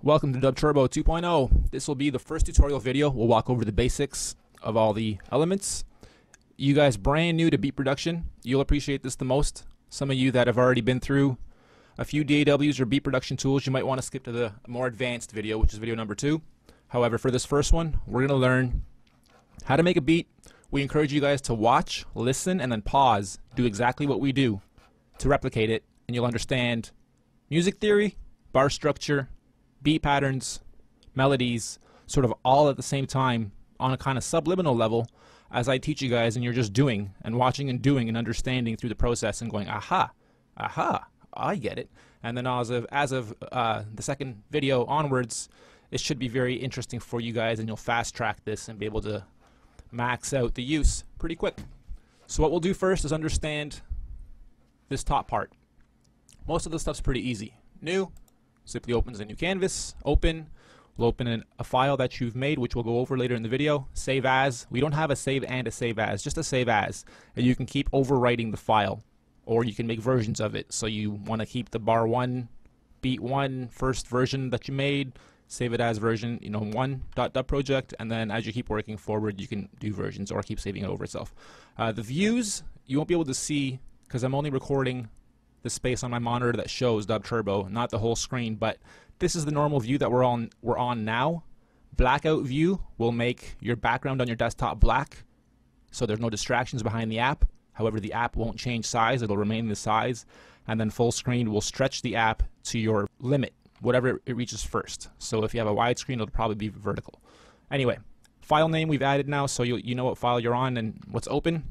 Welcome to DUBTurbo 2.0. This will be the first tutorial video. We'll walk over the basics of all the elements. You guys brand new to beat production, you'll appreciate this the most. Some of you that have already been through a few DAWs or beat production tools, you might want to skip to the more advanced video, which is video number 2. However, for this first one, we're going to learn how to make a beat. We encourage you guys to watch, listen, and then pause. Do exactly what we do to replicate it, and you'll understand music theory, bar structure, beat patterns, melodies, sort of all at the same time on a kind of subliminal level as I teach you guys, and you're just doing and watching and doing and understanding through the process and going, aha, I get it. And then as of the second video onwards, it should be very interesting for you guys, and you'll fast track this and be able to max out the use pretty quick. So what we'll do first is understand this top part. Most of the stuff's pretty easy. New, simply opens a new canvas. Open, we'll open a file that you've made, which we'll go over later in the video. Save as, we don't have a save and a save as, just a save as, and you can keep overwriting the file, or you can make versions of it. So you want to keep the bar 1, beat 1 first version that you made, save it as version 1.dub project, and then as you keep working forward you can do versions or keep saving it over itself. The views you won't be able to see because I'm only recording the space on my monitor that shows DUBTurbo, not the whole screen, but this is the normal view that we're on now. Blackout view will make your background on your desktop black, so there's no distractions behind the app. However, the app won't change size, it'll remain the size. And then full screen will stretch the app to your limit, whatever it reaches first. So if you have a wide screen, it'll probably be vertical. Anyway, file name we've added now, so you know what file you're on and what's open.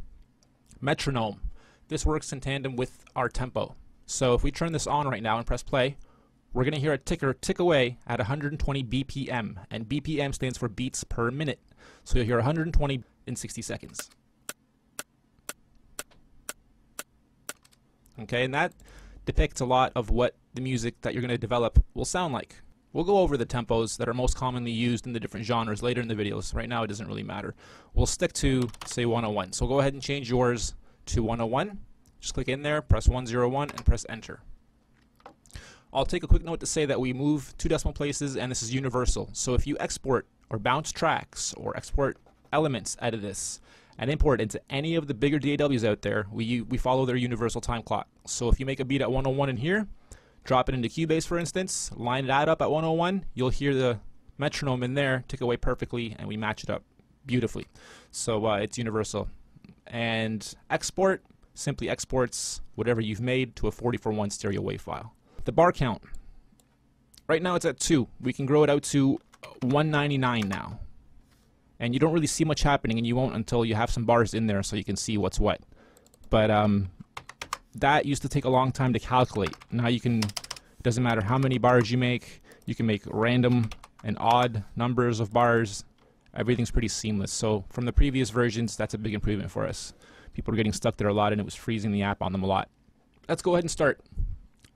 Metronome. This works in tandem with our tempo. So if we turn this on right now and press play, we're going to hear a ticker tick away at 120 BPM, and BPM stands for beats per minute. So you'll hear 120 in 60 seconds. Okay, and that depicts a lot of what the music that you're going to develop will sound like. We'll go over the tempos that are most commonly used in the different genres later in the videos. Right now it doesn't really matter. We'll stick to, say, 101. So go ahead and change yours to 101. Just click in there, press 101, and press enter. I'll take a quick note to say that we move 2 decimal places, and this is universal. So if you export or bounce tracks or export elements out of this and import into any of the bigger DAWs out there, we follow their universal time clock. So if you make a beat at 101 in here, drop it into Cubase for instance, line that up at 101, you'll hear the metronome in there tick away perfectly, and we match it up beautifully. So it's universal. And export simply exports whatever you've made to a 40:1 stereo wave file. The bar count, right now it's at 2. We can grow it out to 199 now. And you don't really see much happening, and you won't until you have some bars in there so you can see what's what. But that used to take a long time to calculate. Now you can, it doesn't matter how many bars you can make random and odd numbers of bars. Everything's pretty seamless. So from the previous versions, that's a big improvement for us. People were getting stuck there a lot, and it was freezing the app on them a lot. Let's go ahead and start.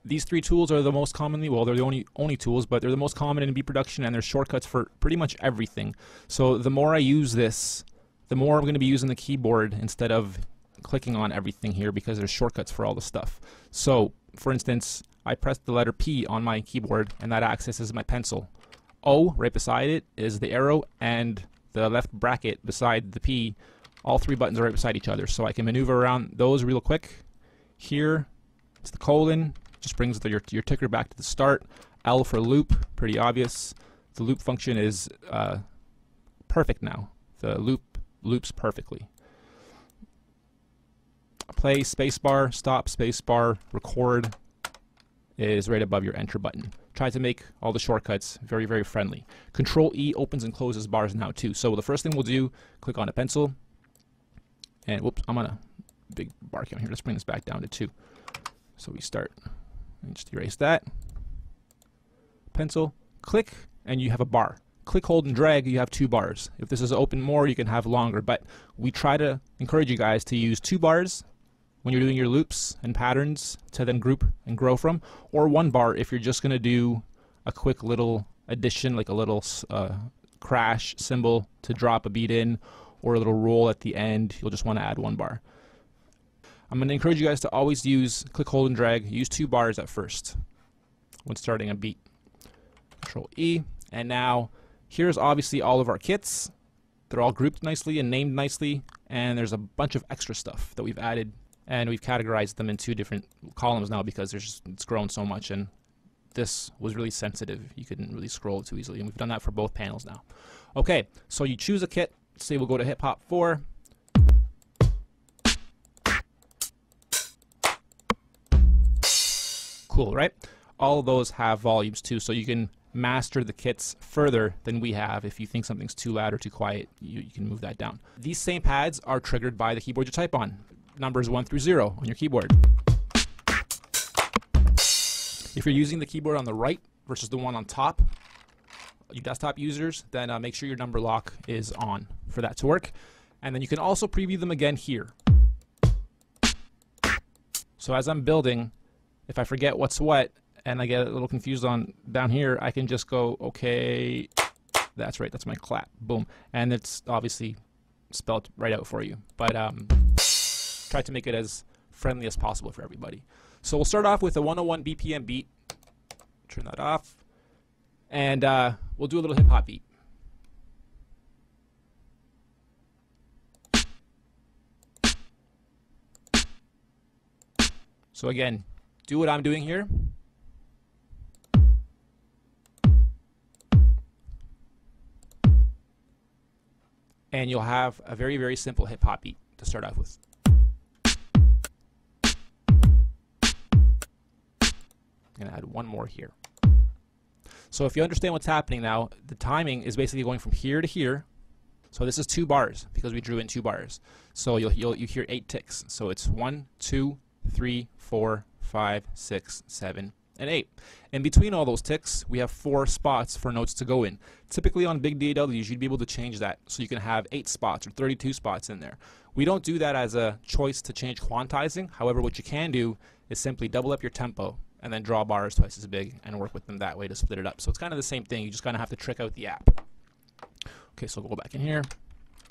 These 3 tools are the most commonly, well, they're the only tools, but they're the most common in beat production, and they're shortcuts for pretty much everything. So the more I use this, the more I'm going to be using the keyboard instead of clicking on everything here, because there's shortcuts for all the stuff. So for instance, I press the letter P on my keyboard, and that accesses my pencil. O right beside it is the arrow, and the left bracket beside the P, all 3 buttons are right beside each other, so I can maneuver around those real quick. Here it's the colon, just brings your ticker back to the start. L for loop, pretty obvious. The loop function is perfect now. The loop loops perfectly. Play, spacebar, stop, spacebar, record is right above your enter button. Try to make all the shortcuts very, very friendly. Control E opens and closes bars now too. So the first thing we'll do, click on a pencil, and whoops, I'm on a big bar count here. Let's bring this back down to 2. So we start, and just erase that. Pencil, click, and you have a bar. Click, hold, and drag, you have 2 bars. If this is open more, you can have longer, but we try to encourage you guys to use 2 bars when you're doing your loops and patterns to then group and grow from, or 1 bar if you're just going to do a quick little addition, like a little crash cymbal to drop a beat in, or a little roll at the end. You'll just want to add 1 bar. I'm going to encourage you guys to always use click, hold, and drag. Use 2 bars at first when starting a beat. Control E. And now here's obviously all of our kits. They're all grouped nicely and named nicely, and there's a bunch of extra stuff that we've added, and we've categorized them in 2 different columns now because it's grown so much, and this was really sensitive. You couldn't really scroll too easily, and we've done that for both panels now. Okay, so you choose a kit. Say we'll go to Hip Hop 4. Cool, right? All of those have volumes too, so you can master the kits further than we have. If you think something's too loud or too quiet, you can move that down. These same pads are triggered by the keyboard you type on. Numbers 1 through 0 on your keyboard. If you're using the keyboard on the right versus the one on top, you desktop users, then make sure your number lock is on for that to work. And then you can also preview them again here. So as I'm building, if I forget what's what, and I get a little confused on down here, I can just go, okay, that's right, that's my clap, boom. And it's obviously spelled right out for you. But try to make it as friendly as possible for everybody. So we'll start off with a 101 BPM beat. Turn that off. And we'll do a little hip hop beat. So again, do what I'm doing here. And you'll have a very, very simple hip hop beat to start off with. I'm going to add one more here. So if you understand what's happening now, the timing is basically going from here to here. So this is 2 bars because we drew in 2 bars. So you hear 8 ticks. So it's 1, 2, 3, 4, 5, 6, 7, and 8. In between all those ticks, we have 4 spots for notes to go in. Typically on big DAWs, you'd be able to change that so you can have 8 spots or 32 spots in there. We don't do that as a choice to change quantizing. However, what you can do is simply double up your tempo and then draw bars twice as big and work with them that way to split it up. So it's kind of the same thing. You just kind of have to trick out the app. Okay, so we'll go back in here.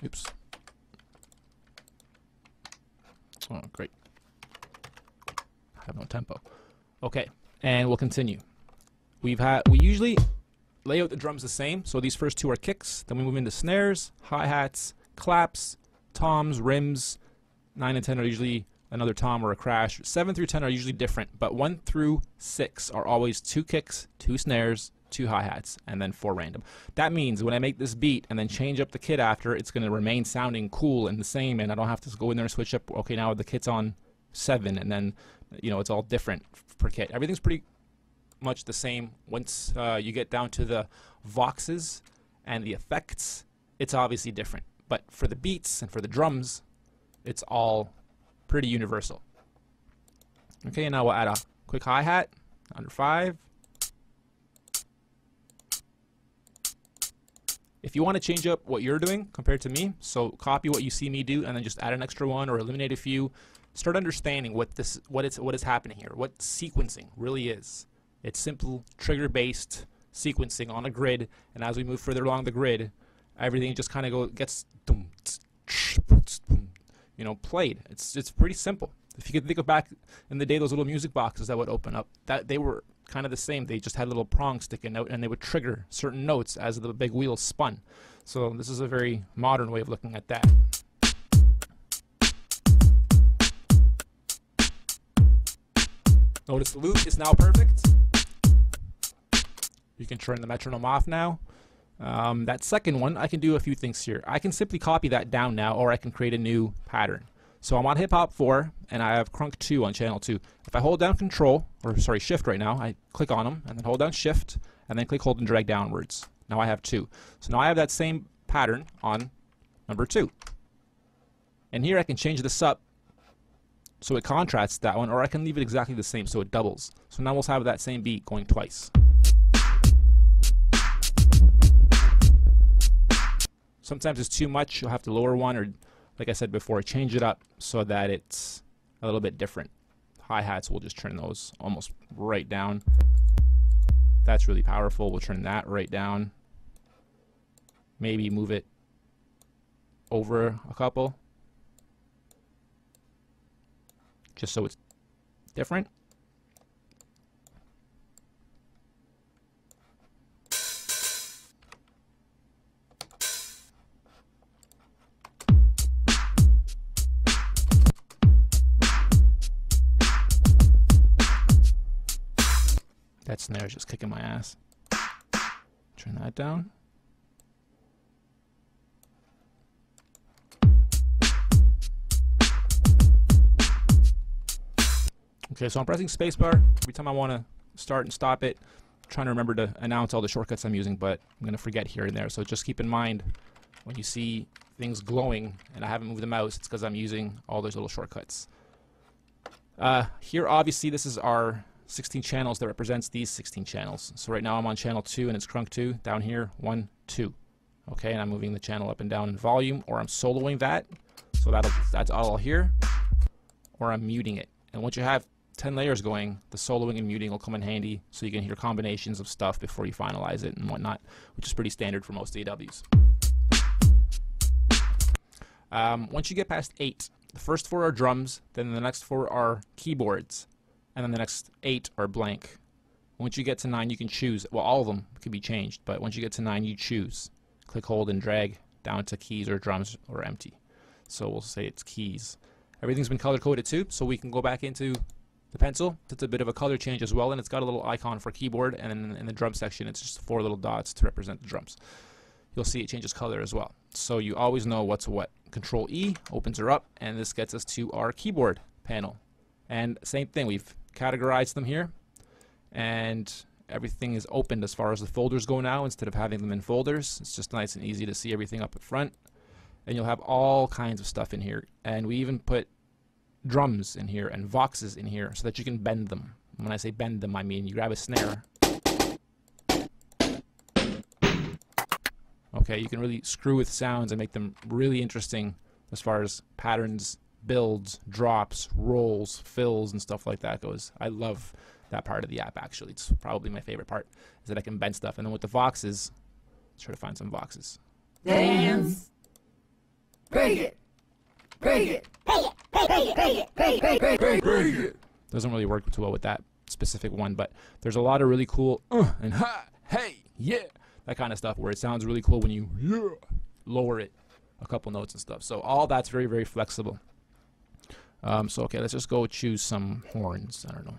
Oops. Oh, great. I have no tempo. Okay, and we'll continue. We usually lay out the drums the same. So these first 2 are kicks. Then we move into snares, hi-hats, claps, toms, rims. 9 and 10 are usually another tom or a crash. 7 through 10 are usually different, but 1 through 6 are always 2 kicks, 2 snares, 2 hi-hats, and then 4 random. That means when I make this beat and then change up the kit after, it's going to remain sounding cool and the same, and I don't have to go in there and switch up, okay, now the kit's on 7, and then, you know, it's all different per kit. Everything's pretty much the same. Once you get down to the voxes and the effects, it's obviously different. But for the beats and for the drums, it's all pretty universal. Okay, and now we'll add a quick hi-hat under 5. If you want to change up what you're doing compared to me, so copy what you see me do and then just add an extra one or eliminate a few, start understanding what is happening here, what sequencing really is. It's simple trigger-based sequencing on a grid, and as we move further along the grid, everything just kind of gets played. It's pretty simple. If you could think of back in the day, those little music boxes that would open up, that they were kind of the same. They just had little prongs sticking out, and they would trigger certain notes as the big wheels spun. So this is a very modern way of looking at that. Notice the loop is now perfect. You can turn the metronome off now. That second one, I can do a few things here. I can simply copy that down now, or I can create a new pattern. So I'm on Hip Hop 4, and I have Crunk 2 on channel 2. If I hold down Shift right now, I click on them, and then hold down Shift, and then click, hold, and drag downwards. Now I have 2. So now I have that same pattern on number 2. And here I can change this up so it contrasts that one, or I can leave it exactly the same so it doubles. So now we'll have that same beat going twice. Sometimes it's too much, you'll have to lower one, or like I said before, change it up so that it's a little bit different. Hi-hats, we'll just turn those almost right down. That's really powerful. We'll turn that right down. Maybe move it over a couple, just so it's different. That snare is just kicking my ass. Turn that down. Okay, so I'm pressing spacebar every time I want to start and stop it. I'm trying to remember to announce all the shortcuts I'm using, but I'm going to forget here and there. So just keep in mind when you see things glowing and I haven't moved the mouse, it's because I'm using all those little shortcuts. Here, obviously, this is our 16 channels that represents these 16 channels. So right now I'm on channel 2 and it's crunk 2. Down here, 1, 2. Okay, and I'm moving the channel up and down in volume, or I'm soloing that. So that's all I'll hear, or I'm muting it. And once you have 10 layers going, the soloing and muting will come in handy so you can hear combinations of stuff before you finalize it and whatnot, which is pretty standard for most AWs. Once you get past 8, the first 4 are drums, then the next 4 are keyboards, and then the next 8 are blank. Once you get to 9, you can choose. Well, all of them can be changed, but once you get to 9, you choose. Click, hold, and drag down to keys or drums or empty. So we'll say it's keys. Everything's been color-coded too, so we can go back into the pencil. It's a bit of a color change as well, and it's got a little icon for keyboard, and then in the drum section it's just 4 little dots to represent the drums. You'll see it changes color as well, so you always know what's what. Control E opens her up, and this gets us to our keyboard panel. And same thing, we've categorized them here, and everything is opened as far as the folders go now. Instead of having them in folders, it's just nice and easy to see everything up at front, and you'll have all kinds of stuff in here. And we even put drums in here and voxes in here so that you can bend them. When I say bend them, I mean you grab a snare. Okay, you can really screw with sounds and make them really interesting as far as patterns, builds, drops, rolls, fills, and stuff like that goes. I love that part of the app, actually. It's probably my favorite part, is that I can bend stuff. And then with the voxes, let's try to find some voxes. Dance. Break it. Break it. Break it. Break it. Break it. Break it. Break it. Break it. Doesn't really work too well with that specific one, but there's a lot of really cool and ha, hey, yeah, that kind of stuff where it sounds really cool when you lower it a couple notes and stuff. So all that's very, very flexible. So okay, let's just go choose some horns. I don't know.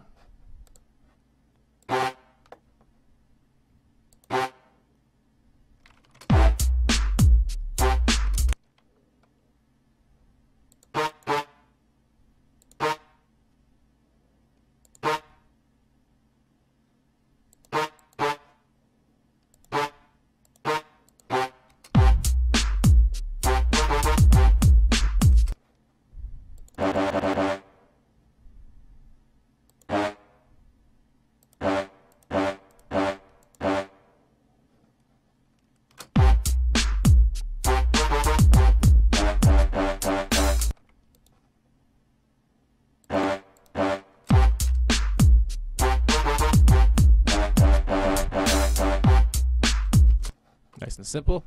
Nice and simple.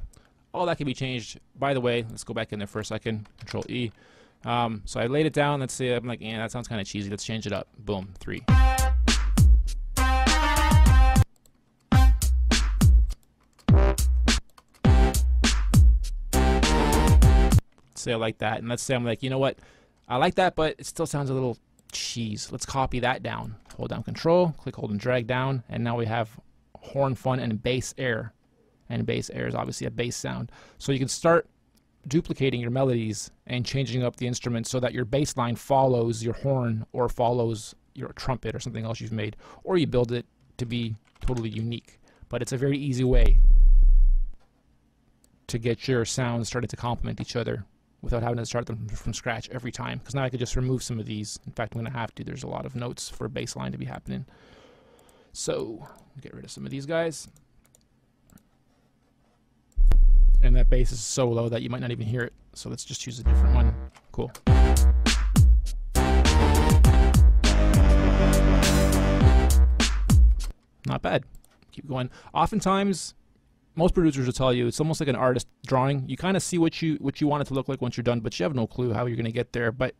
All that can be changed. By the way, let's go back in there for a second. Control E. So I laid it down. Let's see. I'm like, yeah, that sounds kind of cheesy. Let's change it up. Boom. 3. Say I like that, and let's say I'm like, you know what? I like that, but it still sounds a little cheese. Let's copy that down. Hold down Control. Click, hold, and drag down, and now we have horn fun and bass air. And bass air is obviously a bass sound. So you can start duplicating your melodies and changing up the instrument so that your bass line follows your horn or follows your trumpet or something else you've made, or you build it to be totally unique. But it's a very easy way to get your sounds starting to complement each other without having to start them from scratch every time. Because now I could just remove some of these. In fact, I'm going to have to. There's a lot of notes for a bass line to be happening. So get rid of some of these guys. And that bass is so low that you might not even hear it. So let's just choose a different one. Cool. Not bad. Keep going. Oftentimes, most producers will tell you it's almost like an artist drawing. You kind of see what you want it to look like once you're done, but you have no clue how you're going to get there. But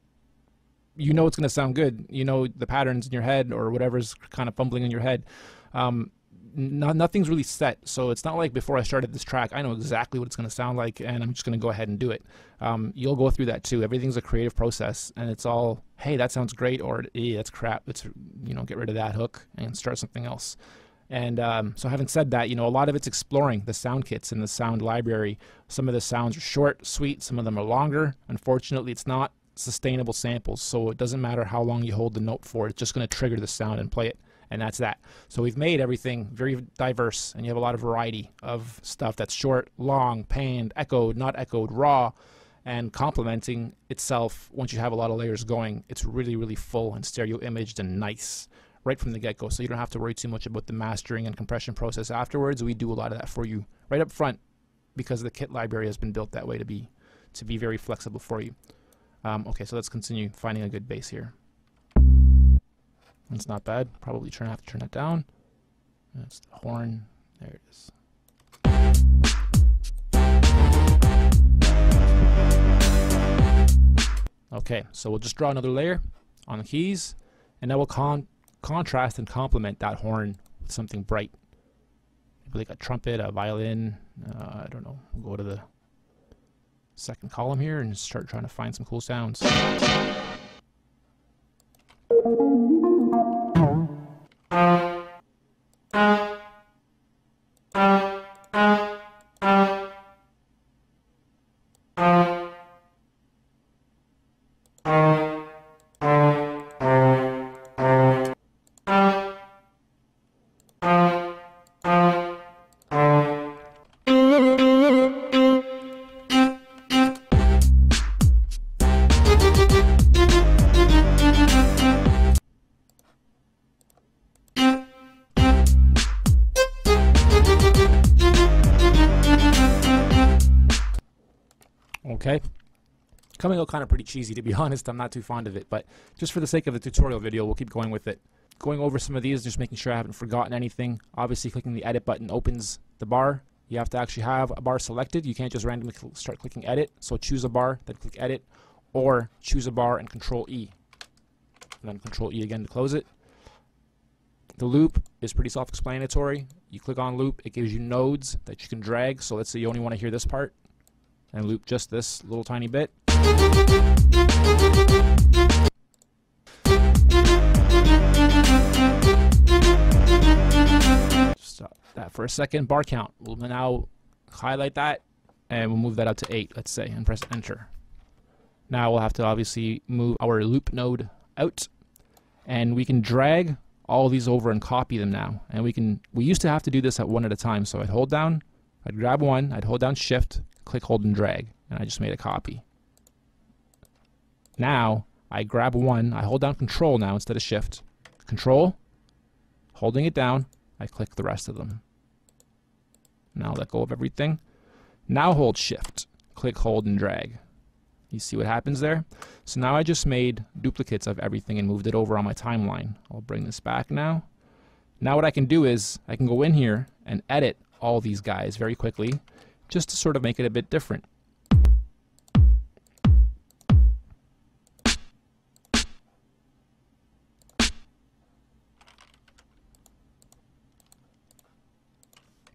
you know it's going to sound good. You know the patterns in your head or whatever's kind of fumbling in your head. nothing's really set, so it's not like before I started this track I know exactly what it's going to sound like and I'm just going to go ahead and do it. You'll go through that too. Everything's a creative process, and it's all, hey, that sounds great, or that's crap. It's, you know, get rid of that hook and start something else. And so having said that, you know, a lot of it's exploring the sound kits in the sound library. Some of the sounds are short, sweet, some of them are longer. Unfortunately, it's not sustainable samples, so it doesn't matter how long you hold the note for, it's just going to trigger the sound and play it. And that's that. So we've made everything very diverse, and you have a lot of variety of stuff that's short, long, panned, echoed, not echoed, raw, and complementing itself. Once you have a lot of layers going, it's really, really full and stereo imaged and nice right from the get-go. So you don't have to worry too much about the mastering and compression process afterwards. We do a lot of that for you right up front because the kit library has been built that way to be very flexible for you. Okay, so let's continue finding a good bass here. That's not bad. Probably have to turn that down. That's the horn. There it is. Okay, so we'll just draw another layer on the keys, and that will contrast and complement that horn with something bright. Maybe like a trumpet, a violin. I don't know. We'll go to the second column here and start trying to find some cool sounds. Okay, coming out kind of pretty cheesy, to be honest. I'm not too fond of it, but just for the sake of the tutorial video, we'll keep going with it. Going over some of these, just making sure I haven't forgotten anything. Obviously, clicking the edit button opens the bar. You have to actually have a bar selected. You can't just randomly start clicking edit. So choose a bar, then click edit, or choose a bar and Control E, and then Control E again to close it. The loop is pretty self-explanatory. You click on loop, it gives you nodes that you can drag. So let's say you only want to hear this part, and loop just this little tiny bit. Stop that for a second. Bar count. We'll now highlight that, and we'll move that up to 8, let's say, and press enter. Now we'll have to obviously move our loop node out, and we can drag all these over and copy them now. And we used to have to do this at one at a time. So I'd hold down, I'd grab one, I'd hold down shift, click, hold, and drag, and I just made a copy. Now I grab one, I hold down control now instead of shift. Control, holding it down, I click the rest of them. Now let go of everything. Now hold shift, click, hold, and drag. You see what happens there? So now I just made duplicates of everything and moved it over on my timeline. I'll bring this back now. Now what I can do is I can go in here and edit all these guys very quickly, just to sort of make it a bit different.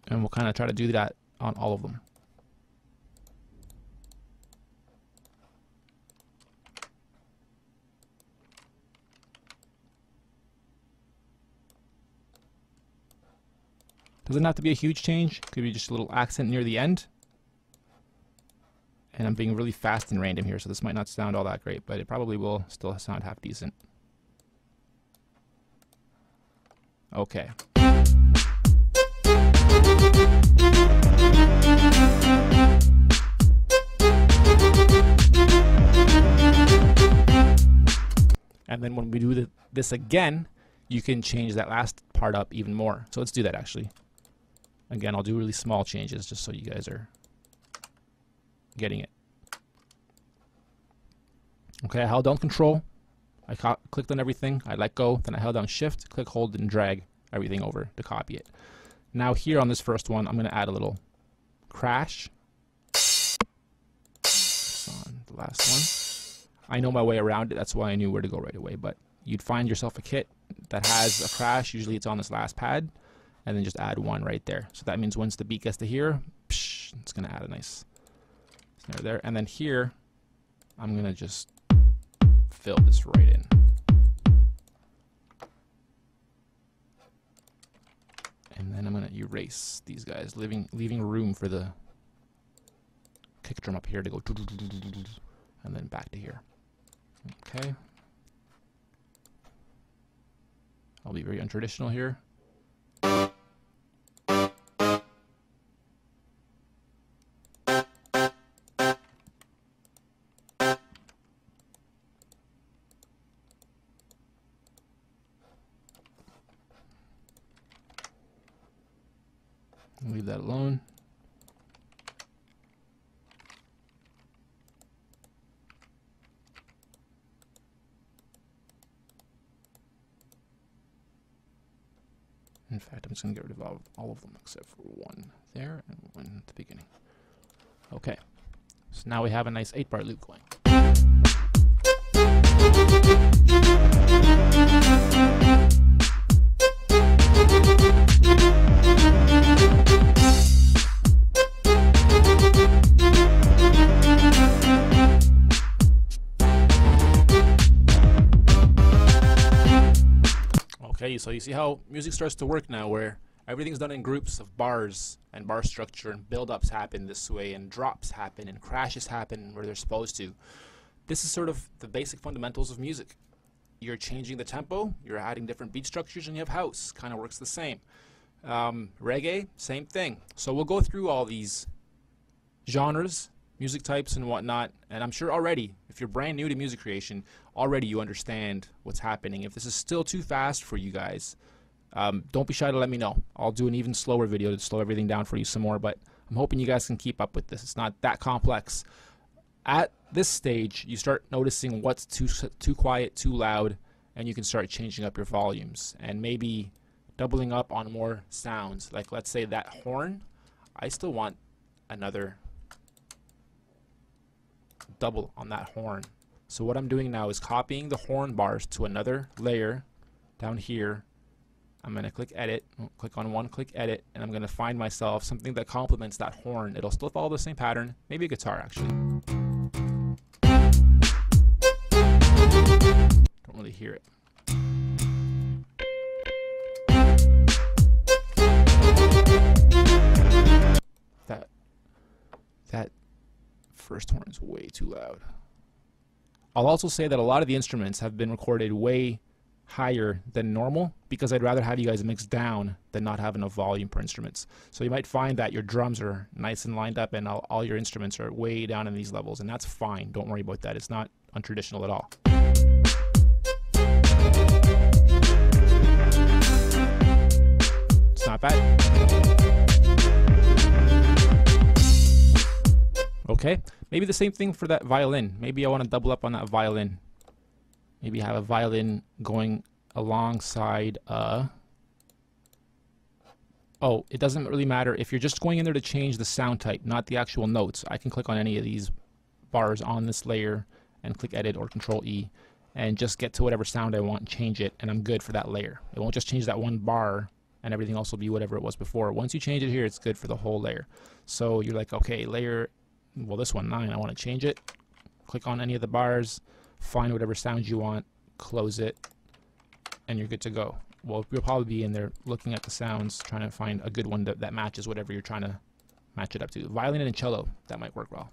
And we'll kind of try to do that on all of them. Doesn't have to be a huge change. Could be just a little accent near the end. And I'm being really fast and random here, so this might not sound all that great, but it probably will still sound half decent. Okay. And then when we do this again, you can change that last part up even more. So let's do that actually. Again, I'll do really small changes just so you guys are getting it. Okay, I held down control. I clicked on everything. I let go. Then I held down shift, click, hold, and drag everything over to copy it. Now here on this first one, I'm going to add a little crash. That's on the last one. I know my way around it. That's why I knew where to go right away. But you'd find yourself a kit that has a crash. Usually it's on this last pad. and then just add 1 right there. So that means once the beat gets to here, psh, it's going to add a nice snare there. And then here, I'm going to just fill this right in. And then I'm going to erase these guys, leaving room for the kick drum up here to go, and then back to here. Okay. I'll be very untraditional here. Leave that alone. In fact, I'm just going to get rid of all of them except for 1 there and 1 at the beginning. Okay, so now we have a nice 8-bar loop going. Okay, so you see how music starts to work now, where everything's done in groups of bars and bar structure, and build-ups happen this way, and drops happen, and crashes happen where they're supposed to. This is sort of the basic fundamentals of music. You're changing the tempo, you're adding different beat structures, and you have house. Kind of works the same. Reggae, same thing. So we'll go through all these genres, music types, and whatnot, and I'm sure already, if you're brand new to music creation, already you understand what's happening. If this is still too fast for you guys, don't be shy to let me know. I'll do an even slower video to slow everything down for you some more, but I'm hoping you guys can keep up with this. It's not that complex. At this stage, you start noticing what's too quiet, too loud, and you can start changing up your volumes and maybe doubling up on more sounds. Like, let's say that horn, I still want another double on that horn. So what I'm doing now is copying the horn bars to another layer down here. I'm going to click edit, click on 1, click edit, and I'm going to find myself something that complements that horn. It'll still follow the same pattern, maybe a guitar actually. Don't really hear it. That first horn is way too loud. I'll also say that a lot of the instruments have been recorded way higher than normal because I'd rather have you guys mix down than not have enough volume per instruments. So you might find that your drums are nice and lined up and all your instruments are way down in these levels, and that's fine. Don't worry about that. It's not untraditional at all. It's not bad. Okay, maybe the same thing for that violin. Maybe I want to double up on that violin. Maybe have a violin going alongside oh, it doesn't really matter if you're just going in there to change the sound type, not the actual notes. I can click on any of these bars on this layer and click edit or Control E and just get to whatever sound I want and change it, and I'm good for that layer. It won't just change that one bar and everything else will be whatever it was before. Once you change it here, it's good for the whole layer. So you're like, okay, layer, well, this one 9, I want to change it. Click on any of the bars, find whatever sound you want, close it, and you're good to go. Well, you'll probably be in there looking at the sounds, trying to find a good one that matches whatever you're trying to match it up to. Violin and cello, that might work well.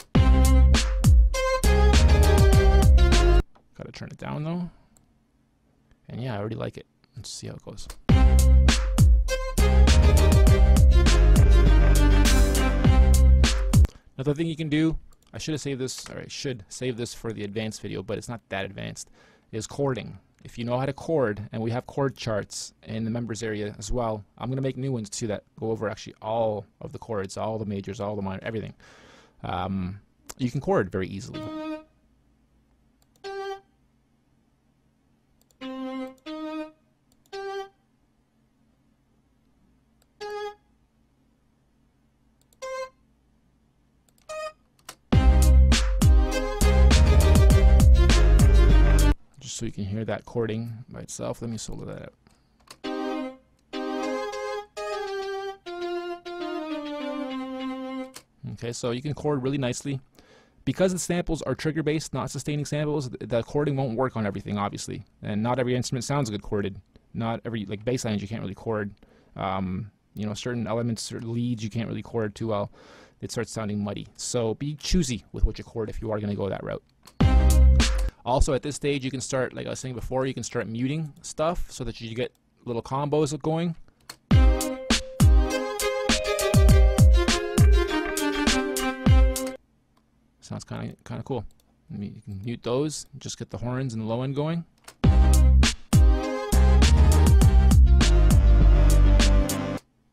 Gotta turn it down though. And yeah, I already like it. Let's see how it goes. Another thing you can do, I should have saved this, or I should save this for the advanced video, but it's not that advanced, is chording. If you know how to chord, and we have chord charts in the members area as well, I'm going to make new ones too that go over actually all of the chords, all the majors, all the minor, everything. You can chord very easily. So you can hear that chording by itself. Let me solo that out. Okay, so you can chord really nicely. Because the samples are trigger based, not sustaining samples, the chording won't work on everything, obviously. And not every instrument sounds good chorded. Not every, like bass lines you can't really chord. You know, certain elements or leads you can't really chord too well. It starts sounding muddy. So be choosy with what you chord if you are going to go that route. Also, at this stage, you can start, like I was saying before, you can start muting stuff so that you get little combos going. Sounds kind of cool. You can mute those, just get the horns and the low end going.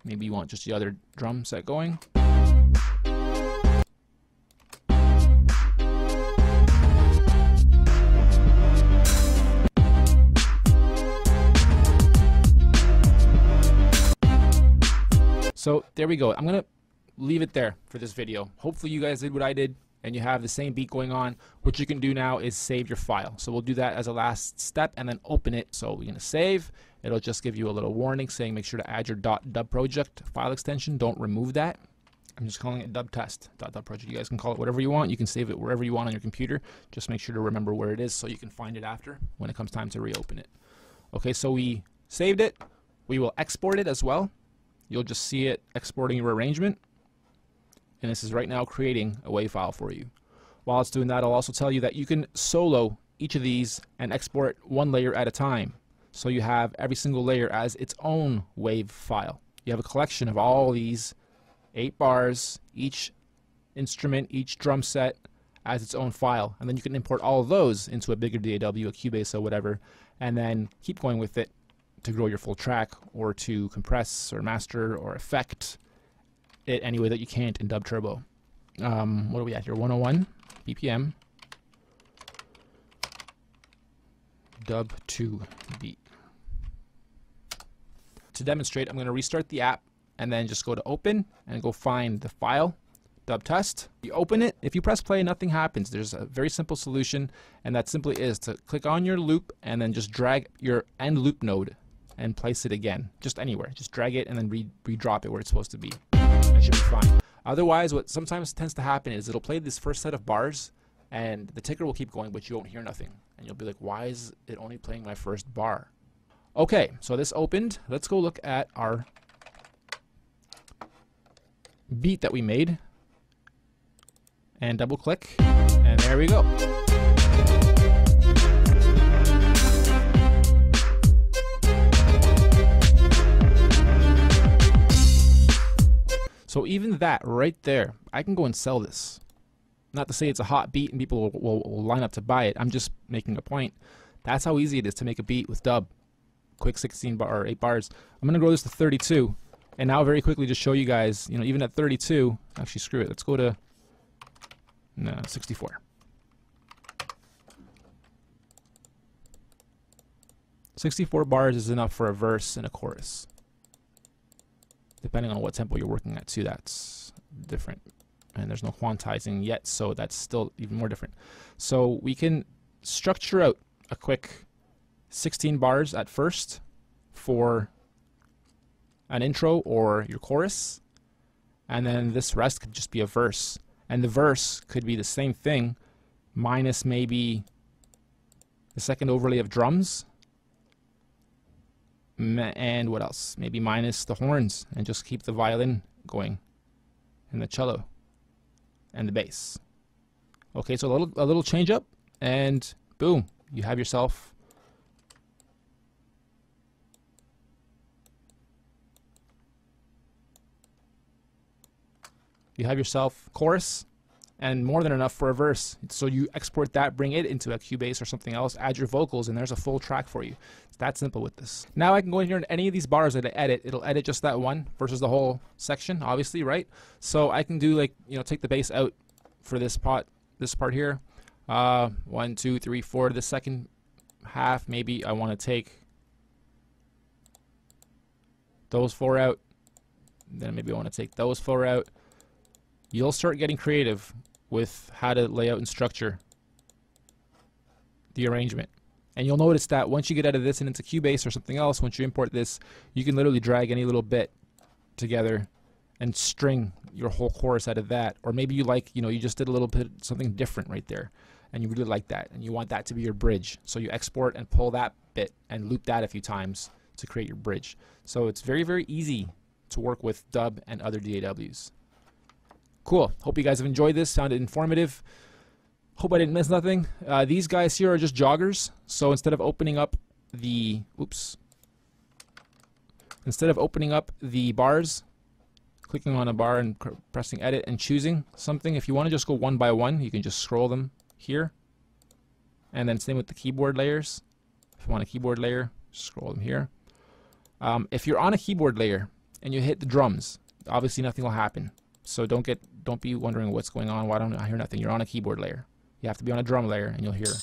Maybe you want just the other drum set going. So there we go. I'm going to leave it there for this video. Hopefully you guys did what I did and you have the same beat going on. What you can do now is save your file. So we'll do that as a last step and then open it. So we're going to save. It'll just give you a little warning saying make sure to add your .dub project file extension. Don't remove that. I'm just calling it dub test .dub project. You guys can call it whatever you want. You can save it wherever you want on your computer. Just make sure to remember where it is so you can find it after when it comes time to reopen it. Okay, so we saved it. We will export it as well. You'll just see it exporting your arrangement. And this is right now creating a WAV file for you. While it's doing that, I'll also tell you that you can solo each of these and export one layer at a time. So you have every single layer as its own WAV file. You have a collection of all these 8 bars, each instrument, each drum set as its own file. And then you can import all of those into a bigger DAW, a Cubase or whatever, and then keep going with it to grow your full track or to compress or master or effect it any way that you can't in DUBTurbo. What are we at here? 101 BPM. Dub 2 beat. To demonstrate, I'm going to restart the app and then just go to open and go find the file, dub test. You open it, if you press play, nothing happens. There's a very simple solution, and that simply is to click on your loop and then just drag your end loop node and place it again, just anywhere. Just drag it and then re-drop it where it's supposed to be. That should be fine. Otherwise, what sometimes tends to happen is it'll play this first set of bars and the ticker will keep going, but you won't hear nothing. And you'll be like, why is it only playing my first bar? Okay, so this opened. Let's go look at our beat that we made. And double click, and there we go. So even that right there, I can go and sell this. Not to say it's a hot beat and people will line up to buy it. I'm just making a point. That's how easy it is to make a beat with dub. Quick 16 bar or 8 bars. I'm gonna grow this to 32, and now very quickly just show you guys. You know, even at 32, actually screw it. Let's go to 64. 64 bars is enough for a verse and a chorus. Depending on what tempo you're working at too, that's different. And there's no quantizing yet, so that's still even more different. So we can structure out a quick 16 bars at first for an intro or your chorus, and then this rest could just be a verse. And the verse could be the same thing, minus maybe the second overlay of drums, and what else? Maybe minus the horns, and just keep the violin going, and the cello, and the bass. Okay, so a little change up, and boom, you have yourself chorus, and more than enough for a verse. So you export that, bring it into a Cubase or something else, add your vocals, and there's a full track for you. It's that simple with this. Now I can go in here and any of these bars that I edit, it'll edit just that one versus the whole section, obviously, right? So I can do, like, you know, take the bass out for this part here. 1, 2, 3, 4. The second half, maybe I want to take those 4 out. Then maybe I want to take those 4 out. You'll start getting creative with how to lay out and structure the arrangement. And you'll notice that once you get out of this and into Cubase or something else, once you import this, you can literally drag any little bit together and string your whole chorus out of that. Or maybe you like, you just did a little bit something different right there, and you really like that, and you want that to be your bridge. So you export and pull that bit and loop that a few times to create your bridge. So it's very, very easy to work with Dub and other DAWs. Cool. Hope you guys have enjoyed this. Found it informative. Hope I didn't miss nothing. These guys here are just joggers. So instead of opening up the bars, clicking on a bar and pressing edit and choosing something, if you want to just go one by one, you can just scroll them here. And then same with the keyboard layers. If you want a keyboard layer, scroll them here. If you're on a keyboard layer and you hit the drums, obviously nothing will happen. So don't be wondering what's going on. Why don't I hear nothing? You're on a keyboard layer. You have to be on a drum layer and you'll hear.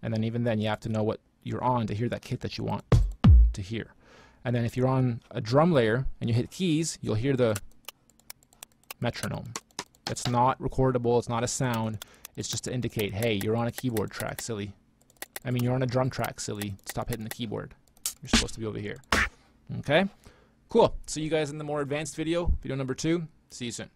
And then even then you have to know what you're on to hear that kit that you want to hear. And then if you're on a drum layer and you hit keys, you'll hear the metronome. It's not recordable, it's not a sound, it's just to indicate, hey, you're on a keyboard track, silly. I mean, you're on a drum track, silly. Stop hitting the keyboard. You're supposed to be over here. Okay? Cool. See you guys in the more advanced video, video number 2. See you soon.